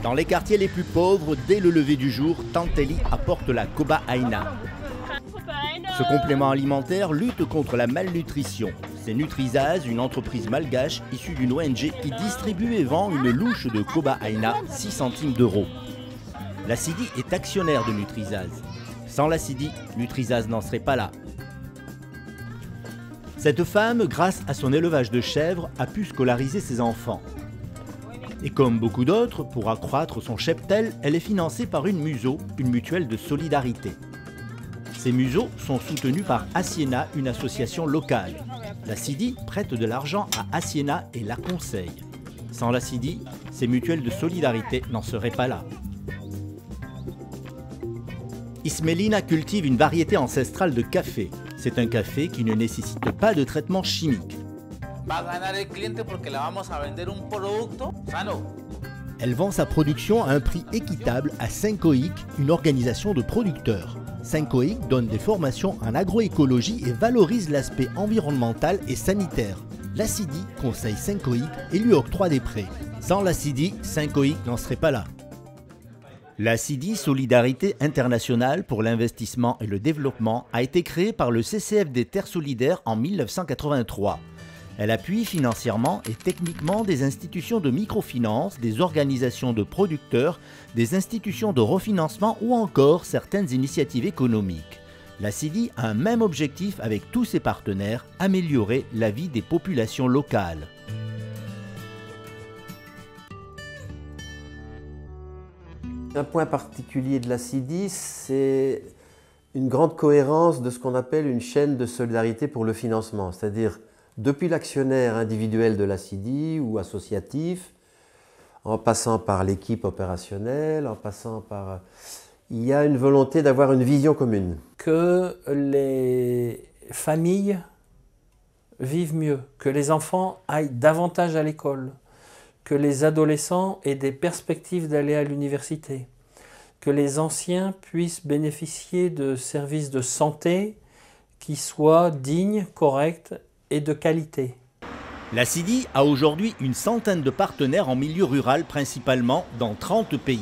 Dans les quartiers les plus pauvres, dès le lever du jour, Tante Eli apporte la Koba Aina. Ce complément alimentaire lutte contre la malnutrition. C'est Nutrisaz, une entreprise malgache issue d'une ONG qui distribue et vend une louche de Koba Aina 6 centimes d'euros. La Sidi est actionnaire de Nutrisaz. Sans la Sidi, Nutrisaz n'en serait pas là. Cette femme, grâce à son élevage de chèvres, a pu scolariser ses enfants. Et comme beaucoup d'autres, pour accroître son cheptel, elle est financée par une MUSO, une mutuelle de solidarité. Ces museaux sont soutenus par Assiena, une association locale. La Sidi prête de l'argent à Assiena et la conseille. Sans la Sidi, ces mutuelles de solidarité n'en seraient pas là. Ismelina cultive une variété ancestrale de café. C'est un café qui ne nécessite pas de traitement chimique. Elle vend sa production à un prix équitable à Syncoïc, une organisation de producteurs. Syncoïc donne des formations en agroécologie et valorise l'aspect environnemental et sanitaire. La Sidi conseille Syncoïc et lui octroie des prêts. Sans la Sidi, Syncoïc n'en serait pas là. La Sidi, Solidarité internationale pour l'investissement et le développement, a été créée par le CCFD Terre Solidaire en 1983. Elle appuie financièrement et techniquement des institutions de microfinance, des organisations de producteurs, des institutions de refinancement ou encore certaines initiatives économiques. La Sidi a un même objectif avec tous ses partenaires, améliorer la vie des populations locales. Un point particulier de la Sidi, c'est une grande cohérence de ce qu'on appelle une chaîne de solidarité pour le financement, c'est-à-dire depuis l'actionnaire individuel de la Sidi ou associatif, en passant par l'équipe opérationnelle, en passant par... Il y a une volonté d'avoir une vision commune. Que les familles vivent mieux, que les enfants aillent davantage à l'école, que les adolescents aient des perspectives d'aller à l'université, que les anciens puissent bénéficier de services de santé qui soient dignes, corrects et de qualité. La Sidi a aujourd'hui une centaine de partenaires en milieu rural, principalement dans 30 pays.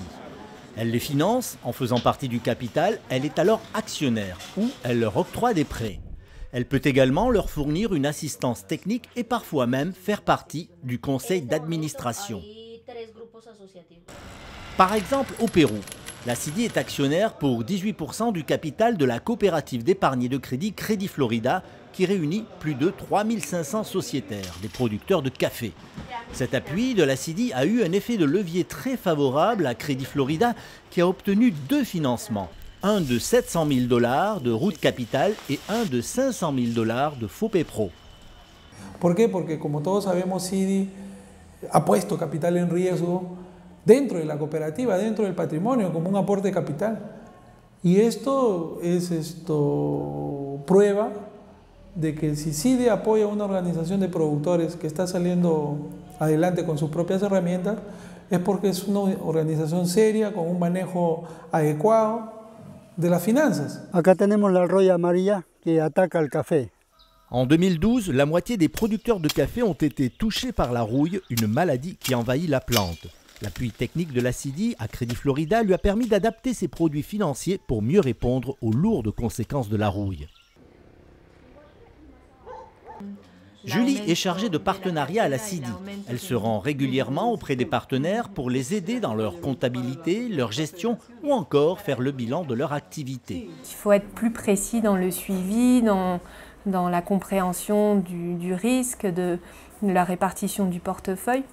Elle les finance en faisant partie du capital, elle est alors actionnaire ou elle leur octroie des prêts. Elle peut également leur fournir une assistance technique et parfois même faire partie du conseil d'administration. Par exemple, au Pérou, la Sidi est actionnaire pour 18% du capital de la coopérative d'épargne et de crédit Crédit Florida qui réunit plus de 3500 sociétaires, des producteurs de café. Cet appui de la Sidi a eu un effet de levier très favorable à Crédit Florida qui a obtenu 2 financements. Un de 700 000 $ de Root Capital et un de 500 000 $ de Fope Pro. ¿Por qué? Porque como todos sabemos, Sidi ha puesto capital en riesgo dentro de la cooperativa, dentro del patrimonio, como un aporte de capital. Y esto es prueba de que si Sidi apoya a una organización de productores que está saliendo adelante con sus propias herramientas, es porque es una organización seria, con un manejo adecuado de las finanzas. Acá tenemos la roya amarilla que ataca el café. En 2012, la moitié des producteurs de café ont été touchés par la rouille, une maladie qui envahit la plante. L'appui technique de la Sidi à Crédit Florida lui a permis d'adapter ses produits financiers pour mieux répondre aux lourdes conséquences de la rouille. Julie est chargée de partenariat à la Sidi. Elle se rend régulièrement auprès des partenaires pour les aider dans leur comptabilité, leur gestion ou encore faire le bilan de leur activité. Il faut être plus précis dans le suivi, dans la compréhension du risque, de la répartition du portefeuille.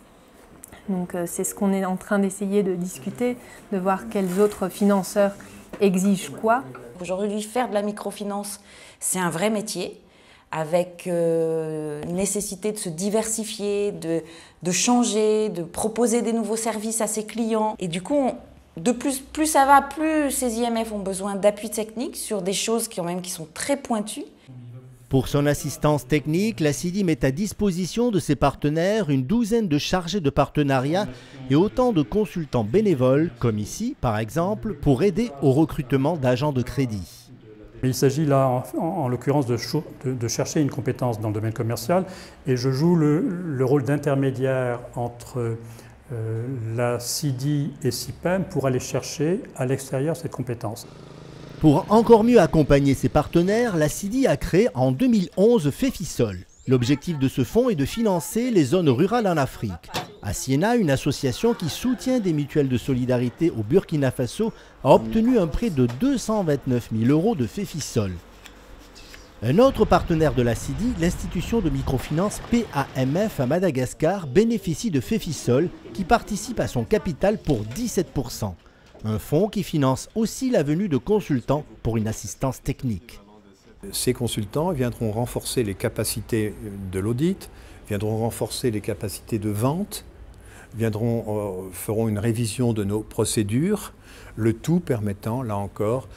Donc c'est ce qu'on est en train d'essayer de discuter, de voir quels autres financeurs exigent quoi. Aujourd'hui, faire de la microfinance, c'est un vrai métier, avec nécessité de se diversifier, de changer, de proposer des nouveaux services à ses clients. Et du coup, plus ça va, plus ces IMF ont besoin d'appui technique sur des choses qui sont très pointues. Pour son assistance technique, la Sidi met à disposition de ses partenaires une douzaine de chargés de partenariat et autant de consultants bénévoles, comme ici par exemple, pour aider au recrutement d'agents de crédit. Il s'agit là, en l'occurrence, de chercher une compétence dans le domaine commercial et je joue le rôle d'intermédiaire entre la CIDI et CIPEM pour aller chercher à l'extérieur cette compétence. Pour encore mieux accompagner ses partenaires, la CIDI a créé en 2011 FEFISOL. L'objectif de ce fonds est de financer les zones rurales en Afrique. À Siena, une association qui soutient des mutuelles de solidarité au Burkina Faso a obtenu un prêt de 229 000 € de FEFISOL. Un autre partenaire de la CIDI, l'institution de microfinance PAMF à Madagascar, bénéficie de FEFISOL qui participe à son capital pour 17%. Un fonds qui finance aussi la venue de consultants pour une assistance technique. Ces consultants viendront renforcer les capacités de l'audit, viendront renforcer les capacités de vente, feront une révision de nos procédures, le tout permettant, là encore,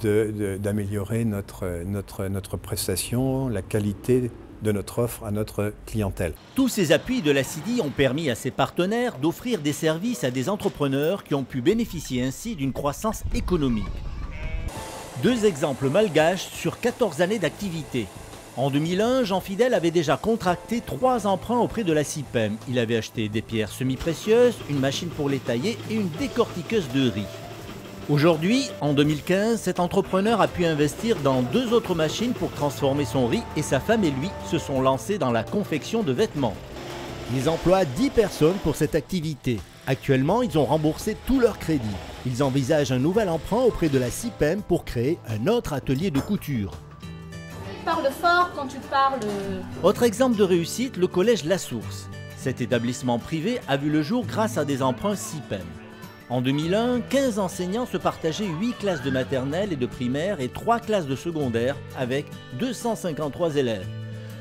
d'améliorer notre prestation, la qualité de notre offre à notre clientèle. Tous ces appuis de la CIDI ont permis à ses partenaires d'offrir des services à des entrepreneurs qui ont pu bénéficier ainsi d'une croissance économique. 2 exemples malgaches sur 14 années d'activité. En 2001, Jean Fidèle avait déjà contracté 3 emprunts auprès de la CIPEM. Il avait acheté des pierres semi-précieuses, une machine pour les tailler et une décortiqueuse de riz. Aujourd'hui, en 2015, cet entrepreneur a pu investir dans 2 autres machines pour transformer son riz et sa femme et lui se sont lancés dans la confection de vêtements. Ils emploient 10 personnes pour cette activité. Actuellement, ils ont remboursé tous leurs crédits. Ils envisagent un nouvel emprunt auprès de la CIPEM pour créer un autre atelier de couture. Parle fort quand tu parles. Autre exemple de réussite, le collège La Source. Cet établissement privé a vu le jour grâce à des emprunts CIPEM. En 2001, 15 enseignants se partageaient 8 classes de maternelle et de primaire et 3 classes de secondaire avec 253 élèves.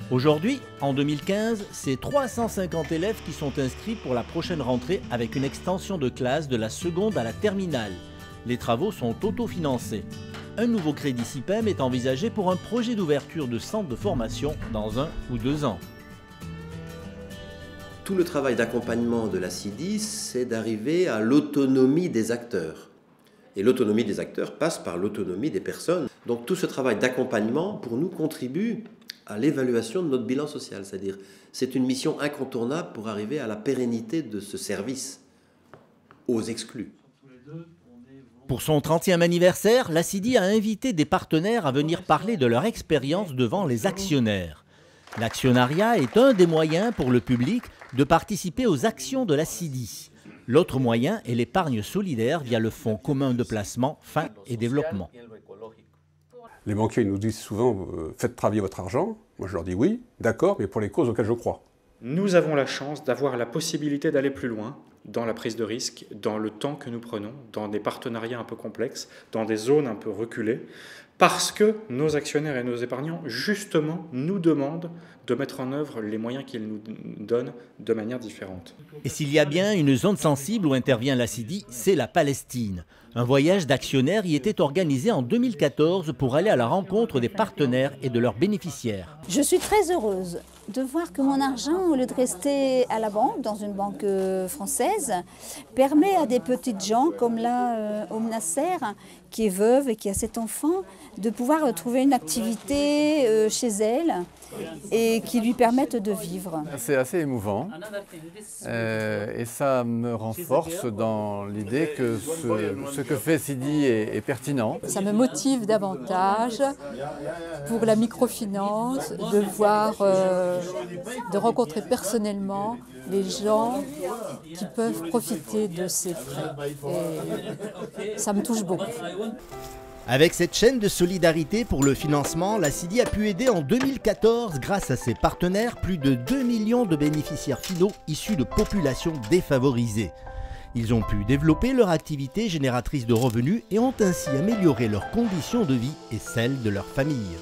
Aujourd'hui, en 2015, c'est 350 élèves qui sont inscrits pour la prochaine rentrée avec une extension de classe de la seconde à la terminale. Les travaux sont autofinancés. Un nouveau crédit CIPEM est envisagé pour un projet d'ouverture de centre de formation dans 1 ou 2 ans. Tout le travail d'accompagnement de la CIDI, c'est d'arriver à l'autonomie des acteurs. Et l'autonomie des acteurs passe par l'autonomie des personnes. Donc tout ce travail d'accompagnement, pour nous, contribue à l'évaluation de notre bilan social. C'est-à-dire, c'est une mission incontournable pour arriver à la pérennité de ce service aux exclus. Pour son 30e anniversaire, la CIDI a invité des partenaires à venir parler de leur expérience devant les actionnaires. L'actionnariat est un des moyens pour le public de participer aux actions de la CIDI. L'autre moyen est l'épargne solidaire via le Fonds commun de placement Fin et Développement. Les banquiers nous disent souvent « faites travailler votre argent ». Moi je leur dis oui, d'accord, mais pour les causes auxquelles je crois. Nous avons la chance d'avoir la possibilité d'aller plus loin dans la prise de risque, dans le temps que nous prenons, dans des partenariats un peu complexes, dans des zones un peu reculées, parce que nos actionnaires et nos épargnants, justement, nous demandent de mettre en œuvre les moyens qu'ils nous donnent de manière différente. Et s'il y a bien une zone sensible où intervient la CIDI, c'est la Palestine. Un voyage d'actionnaires y était organisé en 2014 pour aller à la rencontre des partenaires et de leurs bénéficiaires. Je suis très heureuse de voir que mon argent, au lieu de rester à la banque, dans une banque française, permet à des petites gens, comme là, Nasser, qui est veuve et qui a 7 enfants, de pouvoir trouver une activité chez elle et qui lui permette de vivre. C'est assez émouvant et ça me renforce dans l'idée que ce que fait CIDI est pertinent. Ça me motive davantage pour la microfinance de voir, de rencontrer personnellement les gens qui peuvent profiter de ces frais. Et ça me touche beaucoup. Avec cette chaîne de solidarité pour le financement, la CIDI a pu aider en 2014, grâce à ses partenaires, plus de 2 millions de bénéficiaires finaux issus de populations défavorisées. Ils ont pu développer leur activité génératrice de revenus et ont ainsi amélioré leurs conditions de vie et celles de leur famille.